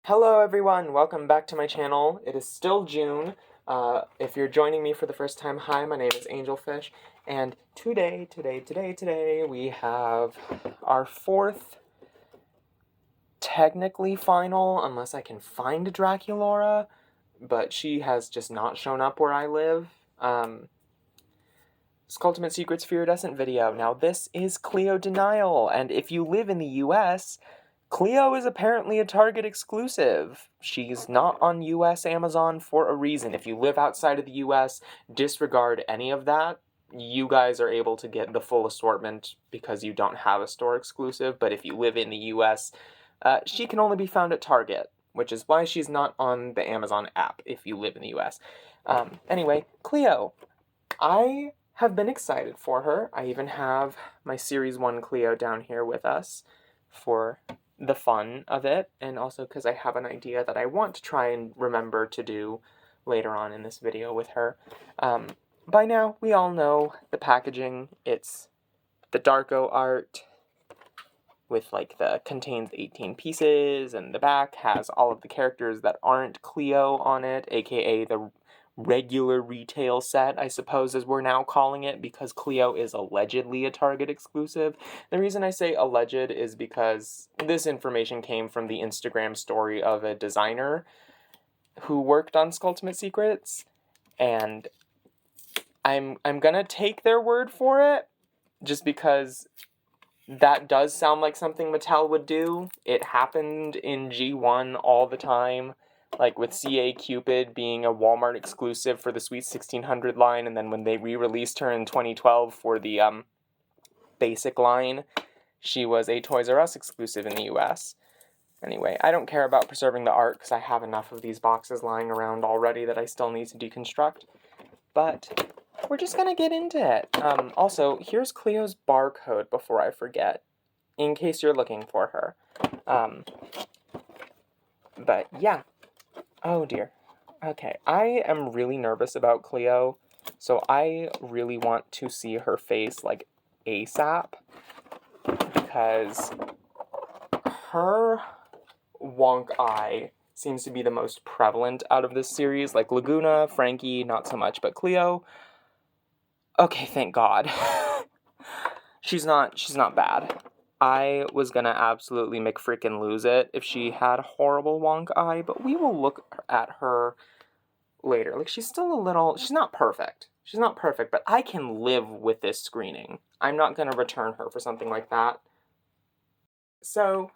Hello everyone, welcome back to my channel. It is still June. If you're joining me for the first time, hi, my name is Angelfish, and today, we have our fourth, technically final, unless I can find Draculaura, but she has just not shown up where I live. Ultimate Secrets Fearidescent video. Now this is Cleo Denial, and if you live in the US, Cleo is apparently a Target exclusive. She's not on US Amazon for a reason. If you live outside of the US, disregard any of that. You guys are able to get the full assortment because you don't have a store exclusive, but if you live in the US, she can only be found at Target, which is why she's not on the Amazon app if you live in the US. Anyway, Cleo. I have been excited for her. I even have my Series 1 Cleo down here with us for the fun of it, and also because I have an idea that I want to try and remember to do later on in this video with her. By now, we all know the packaging. It's the Darko art with contains 18 pieces, and the back has all of the characters that aren't Cleo on it, aka the regular retail set, I suppose, as we're now calling it, because Cleo is allegedly a Target exclusive. The reason I say alleged is because this information came from the Instagram story of a designer who worked on Ultimate Secrets, and I'm gonna take their word for it, just because that does sound like something Mattel would do. It happened in G1 all the time. Like with CA Cupid being a Walmart exclusive for the Sweet 1600 line, and then when they re-released her in 2012 for the basic line, she was a Toys R Us exclusive in the US. Anyway, I don't care about preserving the art because I have enough of these boxes lying around already that I still need to deconstruct. But we're just gonna get into it. Also, here's Cleo's barcode before I forget, in case you're looking for her. But yeah. Oh dear. Okay, I am really nervous about Cleo, so I really want to see her face, like, ASAP, because her wonk eye seems to be the most prevalent out of this series. Like, Laguna, Frankie, not so much, but Cleo, okay, thank God. She's not bad. I was gonna absolutely McFrickin' lose it if she had horrible wonk eye, but we will look at her later. Like, she's still a little, she's not perfect. She's not perfect, but I can live with this screening. I'm not gonna return her for something like that. So,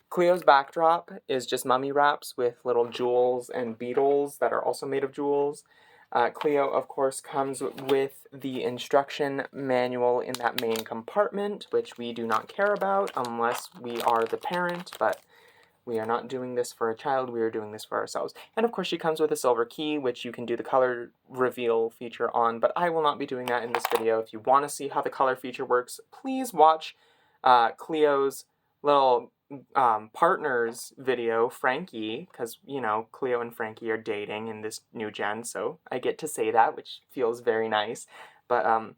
Cleo's backdrop is just mummy wraps with little jewels and beetles that are also made of jewels. Cleo, of course, comes with the instruction manual in that main compartment, which we do not care about unless we are the parent, but we are not doing this for a child, we are doing this for ourselves. And of course she comes with a silver key, which you can do the color reveal feature on, but I will not be doing that in this video. If you want to see how the color feature works, please watch Cleo's little partners video, Frankie, because, you know, Cleo and Frankie are dating in this new gen, so I get to say that, which feels very nice. But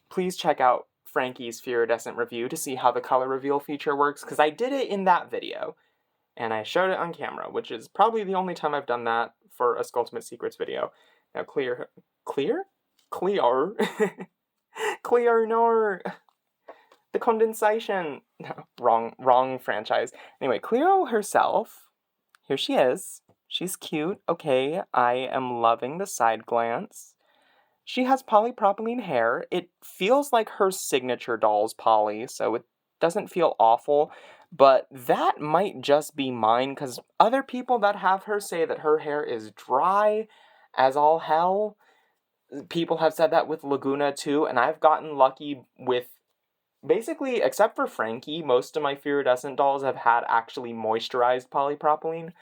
please check out Frankie's Fearidescent review to see how the color reveal feature works, because I did it in that video, and I showed it on camera, which is probably the only time I've done that for a Ultimate Secrets video. Now, Clear? Clear, no! The condensation. No, wrong franchise. Anyway, Cleo herself, here she is. She's cute. Okay, I am loving the side glance. She has polypropylene hair. It feels like her signature doll's poly, so it doesn't feel awful, but that might just be mine, because other people that have her say that her hair is dry as all hell. People have said that with Laguna too, and I've gotten lucky with, basically, except for Frankie, most of my Fearidescent dolls have had actually moisturized polypropylene.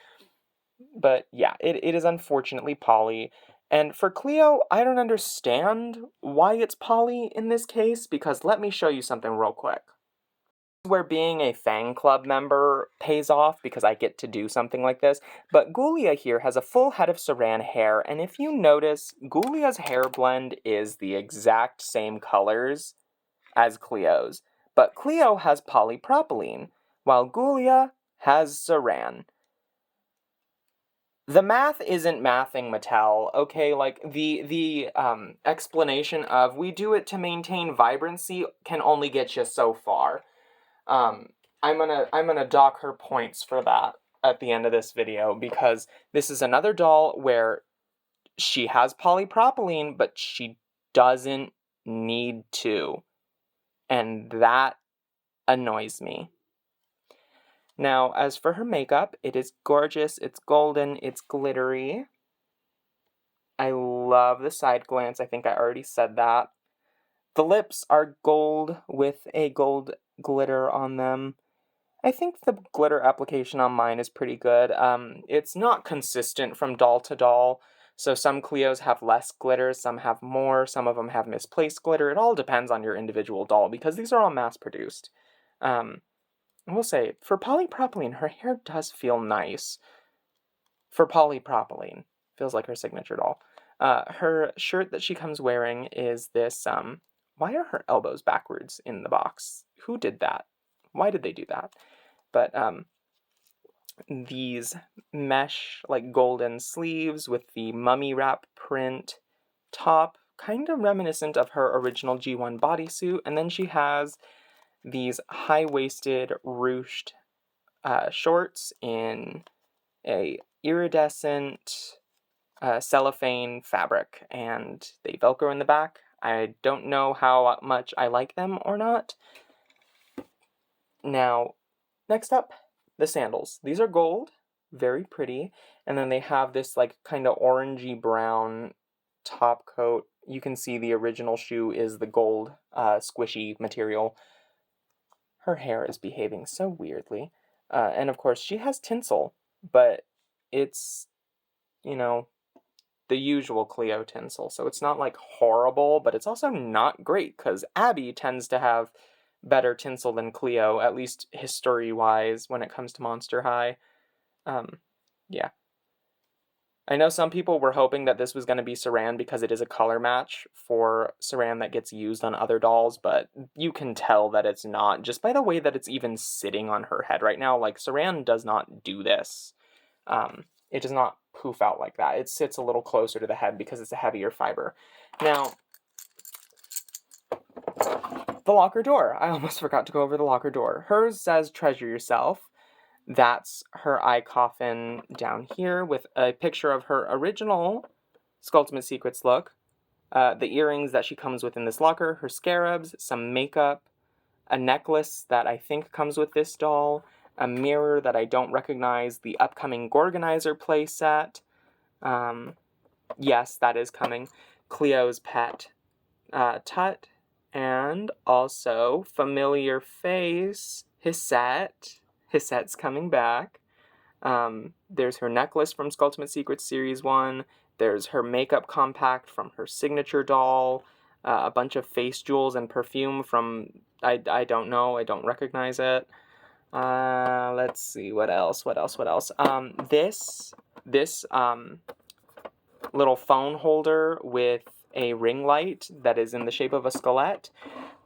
But yeah, it is unfortunately poly. And for Cleo, I don't understand why it's poly in this case, because let me show you something real quick. This is where being a fan club member pays off, because I get to do something like this. But Gulia here has a full head of Saran hair, and if you notice, Gulia's hair blend is the exact same colors as Cleo's, but Cleo has polypropylene, while Gulia has Saran. The math isn't mathing, Mattel, okay? Like, the explanation of we do it to maintain vibrancy can only get you so far. Um, I'm gonna dock her points for that at the end of this video, because this is another doll where she has polypropylene, but she doesn't need to. And that annoys me. Now, as for her makeup, it is gorgeous, it's golden, it's glittery. I love the side glance, I think I already said that. The lips are gold with a gold glitter on them. I think the glitter application on mine is pretty good. It's not consistent from doll to doll, so some Cleos have less glitter, some have more, some of them have misplaced glitter. It all depends on your individual doll, because these are all mass-produced. I will say, for polypropylene, her hair does feel nice. For polypropylene. Feels like her signature doll. Her shirt that she comes wearing is this, why are her elbows backwards in the box? Who did that? Why did they do that? But, these mesh, like, golden sleeves with the mummy wrap print top, kind of reminiscent of her original G1 bodysuit, and then she has these high-waisted ruched shorts in a iridescent cellophane fabric, and they Velcro in the back. I don't know how much I like them or not. Now, next up, the sandals. These are gold, very pretty, and then they have this like kind of orangey brown top coat. You can see the original shoe is the gold squishy material. Her hair is behaving so weirdly. And of course, she has tinsel, but it's, you know, the usual Cleo tinsel. So it's not like horrible, but it's also not great, because Abby tends to have better tinsel than Cleo, at least history-wise, when it comes to Monster High. Yeah. I know some people were hoping that this was going to be Saran because it is a color match for Saran that gets used on other dolls, but you can tell that it's not, just by the way that it's even sitting on her head right now. Like, Saran does not do this. It does not poof out like that. It sits a little closer to the head because it's a heavier fiber. Now, the locker door. I almost forgot to go over the locker door. Hers says treasure yourself. That's her eye coffin down here with a picture of her original Skulltimate Secrets look. The earrings that she comes with in this locker, her scarabs, some makeup, a necklace that I think comes with this doll, a mirror that I don't recognize, the upcoming Gorganizer playset. Yes, that is coming. Cleo's pet, Tut, and also familiar face, Hisette. Hisette's coming back. There's her necklace from Skulltimate Secrets Series 1. There's her makeup compact from her signature doll. A bunch of face jewels and perfume from, I don't know, I don't recognize it. Let's see, what else? This little phone holder with a ring light that is in the shape of a skelette.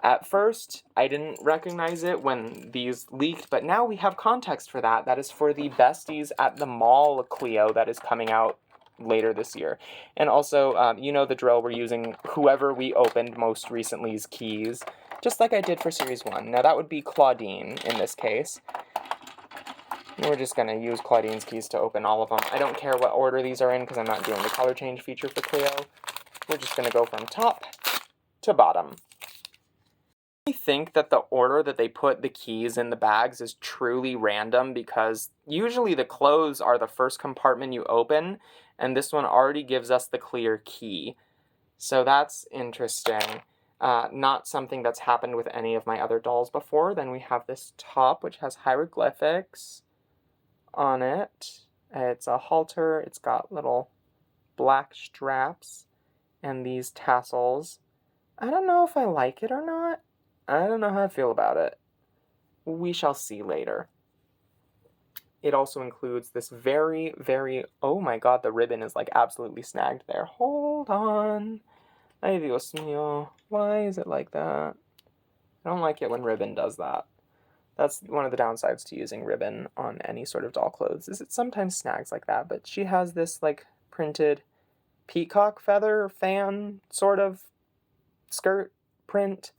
At first, I didn't recognize it when these leaked, but now we have context for that. That is for the Besties at the Mall Cleo that is coming out later this year. And also, you know the drill, we're using whoever we opened most recently's keys, just like I did for Series 1. Now that would be Claudine in this case. And we're just going to use Claudine's keys to open all of them. I don't care what order these are in because I'm not doing the color change feature for Cleo. We're just going to go from top to bottom. I think that the order that they put the keys in the bags is truly random, because usually the clothes are the first compartment you open, and this one already gives us the clear key. So that's interesting. Not something that's happened with any of my other dolls before. Then we have this top, which has hieroglyphics on it. It's a halter. It's got little black straps and these tassels. I don't know if I like it or not. I don't know how I feel about it. We shall see later. It also includes this very, very... Oh my god, the ribbon is like absolutely snagged there. Hold on. Ay, Dios mío. Why is it like that? I don't like it when ribbon does that. That's one of the downsides to using ribbon on any sort of doll clothes, is it sometimes snags like that. But she has this, like, printed peacock feather fan sort of skirt print.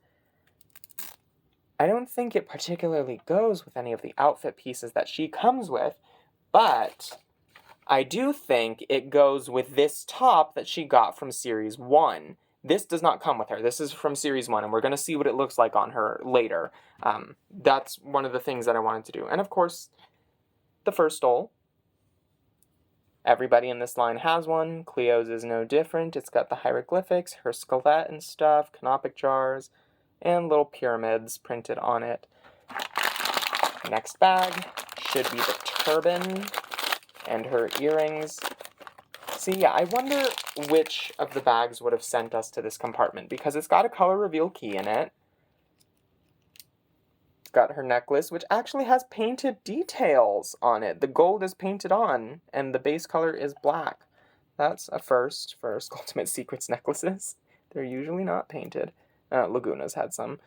I don't think it particularly goes with any of the outfit pieces that she comes with, but I do think it goes with this top that she got from Series 1. This does not come with her. This is from Series 1, and we're going to see what it looks like on her later. That's one of the things that I wanted to do. And of course, the first doll. Everybody in this line has one. Cleo's is no different. It's got the hieroglyphics, her skelet and stuff, canopic jars, and little pyramids printed on it. Next bag should be the turban and her earrings. See, yeah, I wonder which of the bags would have sent us to this compartment, because it's got a color reveal key in it. It's got her necklace, which actually has painted details on it. The gold is painted on, and the base color is black. That's a first for Ultimate Secrets necklaces. They're usually not painted. Laguna's had some.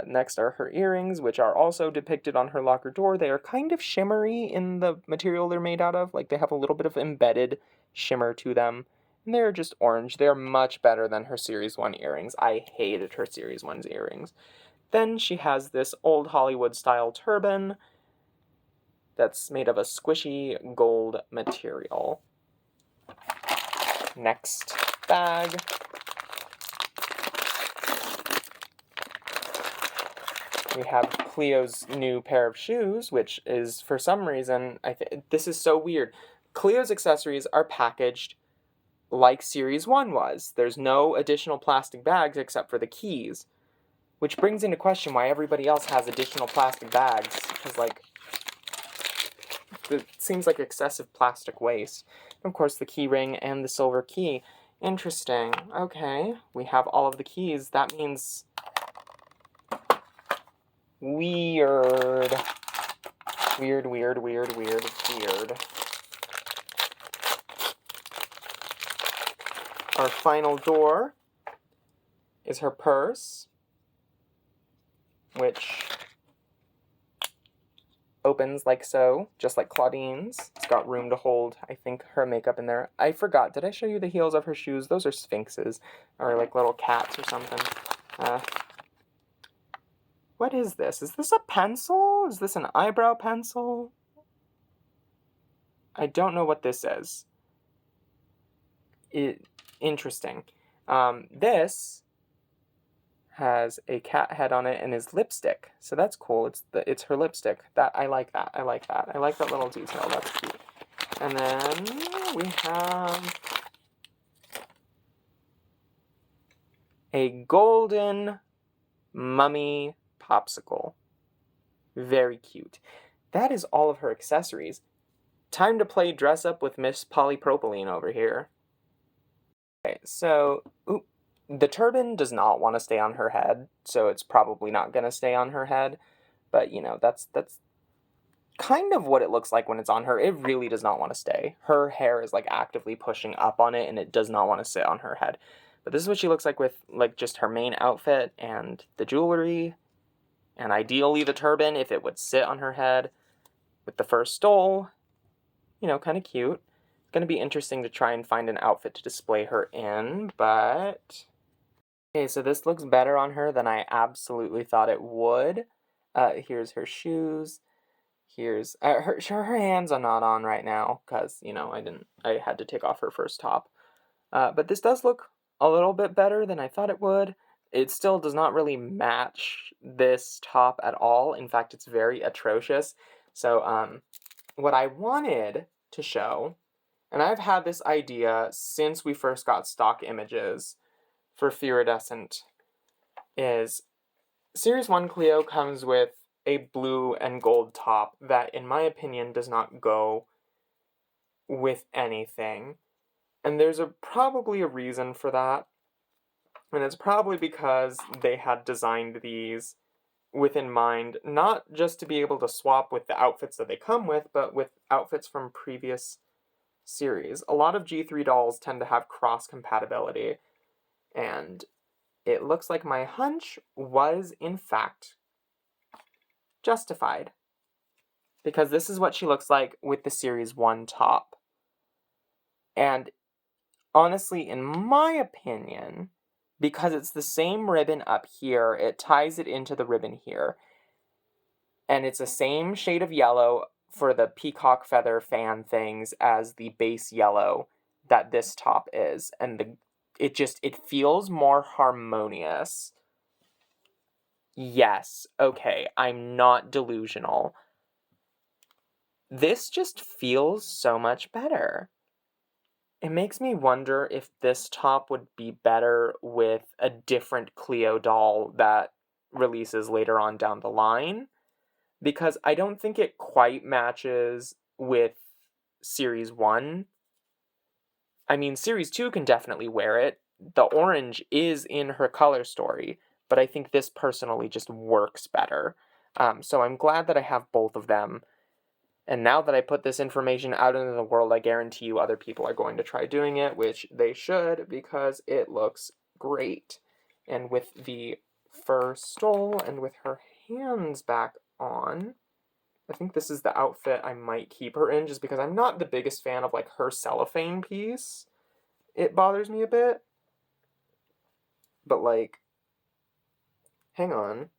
Next are her earrings, which are also depicted on her locker door. They are kind of shimmery in the material they're made out of. Like, they have a little bit of embedded shimmer to them. And they're just orange. They're much better than her Series 1 earrings. I hated her Series 1's earrings. Then she has this old Hollywood-style turban that's made of a squishy gold material. Next bag. We have Cleo's new pair of shoes, which is, for some reason, this is so weird. Cleo's accessories are packaged like Series 1 was. There's no additional plastic bags except for the keys, which brings into question why everybody else has additional plastic bags, because, like, it seems like excessive plastic waste. And of course, the key ring and the silver key. Interesting. Okay, we have all of the keys. That means weird. Weird, weird, weird, weird, weird. Our final door is her purse, which opens like so, just like Claudine's. It's got room to hold, I think, her makeup in there. I forgot, did I show you the heels of her shoes? Those are sphinxes, or like little cats or something. What is this? Is this a pencil? Is this an eyebrow pencil? I don't know what this is. Interesting. This has a cat head on it and is lipstick, so that's cool. It's her lipstick. I like that. I like that. I like that little detail. That's cute. And then we have a golden mummy popsicle. Very cute. That is all of her accessories. Time to play dress up with Miss Polypropylene over here. Okay, so the turban does not want to stay on her head, so it's probably not going to stay on her head. But, you know, that's kind of what it looks like when it's on her. It really does not want to stay. Her hair is, like, actively pushing up on it, and it does not want to sit on her head. But this is what she looks like with, like, just her main outfit and the jewelry. And ideally the turban, if it would sit on her head. With the first stole, you know, kind of cute. It's going to be interesting to try and find an outfit to display her in, but... Okay, so this looks better on her than I absolutely thought it would. Here's her shoes. Here's... her hands are not on right now, because, you know, I had to take off her first top. But this does look a little bit better than I thought it would. It still does not really match this top at all. In fact, it's very atrocious. So, what I wanted to show, and I've had this idea since we first got stock images for Fearidescent, is Series 1 Cleo comes with a blue and gold top that, in my opinion, does not go with anything. And there's probably a reason for that. And it's probably because they had designed these with in mind, not just to be able to swap with the outfits that they come with, but with outfits from previous series. A lot of G3 dolls tend to have cross-compatibility, and it looks like my hunch was, in fact, justified. Because this is what she looks like with the Series 1 top. And honestly, in my opinion, because it's the same ribbon up here, it ties it into the ribbon here. And it's the same shade of yellow for the peacock feather fan things as the base yellow that this top is. And it feels more harmonious. Yes, okay, I'm not delusional. This just feels so much better. It makes me wonder if this top would be better with a different Cleo doll that releases later on down the line, because I don't think it quite matches with Series 1. I mean, Series 2 can definitely wear it. The orange is in her color story, but I think this personally just works better. So I'm glad that I have both of them. And now that I put this information out into the world, I guarantee you other people are going to try doing it, which they should, because it looks great. And with the fur stole and with her hands back on, I think this is the outfit I might keep her in, just because I'm not the biggest fan of, like, her cellophane piece. It bothers me a bit. But, like, hang on.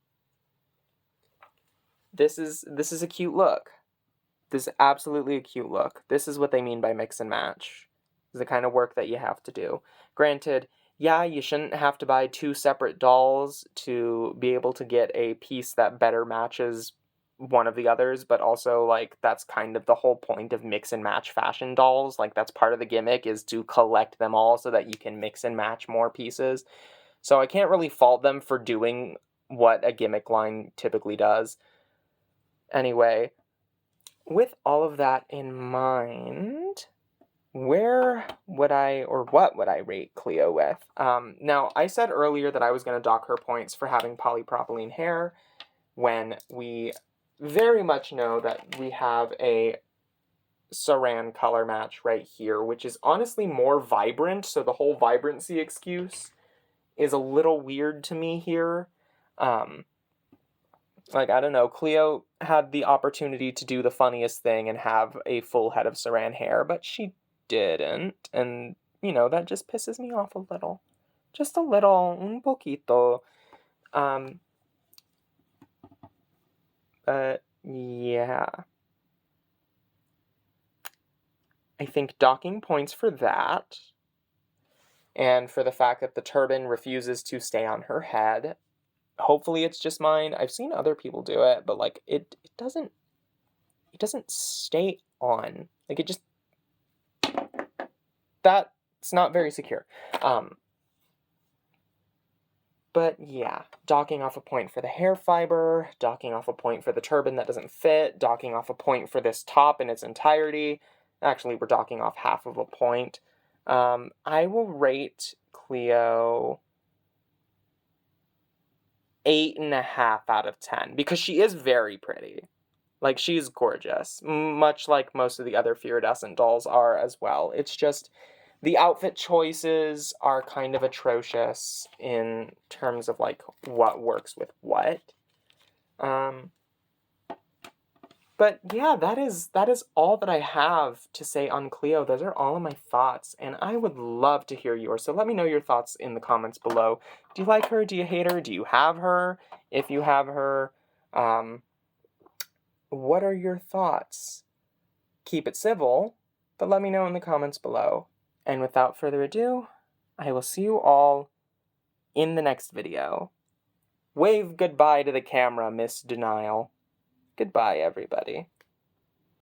This is a cute look. This is absolutely a cute look. This is what they mean by mix and match. It's the kind of work that you have to do. Granted, yeah, you shouldn't have to buy 2 separate dolls to be able to get a piece that better matches one of the others, but also, like, that's kind of the whole point of mix and match fashion dolls. Like, that's part of the gimmick, is to collect them all so that you can mix and match more pieces. So I can't really fault them for doing what a gimmick line typically does. Anyway, with all of that in mind, where would I, or what would I rate Cleo with? Now, I said earlier that I was going to dock her points for having polypropylene hair, when we very much know that we have a saran color match right here, which is honestly more vibrant, so the whole vibrancy excuse is a little weird to me here. Like, I don't know, Cleo had the opportunity to do the funniest thing and have a full head of saran hair, but she didn't, and, you know, that just pisses me off a little. Just a little, un poquito. Yeah. I think docking points for that, and for the fact that the turban refuses to stay on her head. Hopefully it's just mine. I've seen other people do it, but, like, it doesn't stay on. Like, it just, that's not very secure. But yeah, docking off a point for the hair fiber, docking off a point for the turban that doesn't fit, docking off a point for this top in its entirety. Actually, we're docking off half of a point. I will rate Cleo 8.5 out of 10, because she is very pretty. Like, she's gorgeous, much like most of the other Fearidescent dolls are as well. It's just, the outfit choices are kind of atrocious in terms of, like, what works with what. But yeah, that is all that I have to say on Cleo. Those are all of my thoughts, and I would love to hear yours. So let me know your thoughts in the comments below. Do you like her? Do you hate her? Do you have her? If you have her, what are your thoughts? Keep it civil, but let me know in the comments below. And without further ado, I will see you all in the next video. Wave goodbye to the camera, Miss Denial. Goodbye, everybody.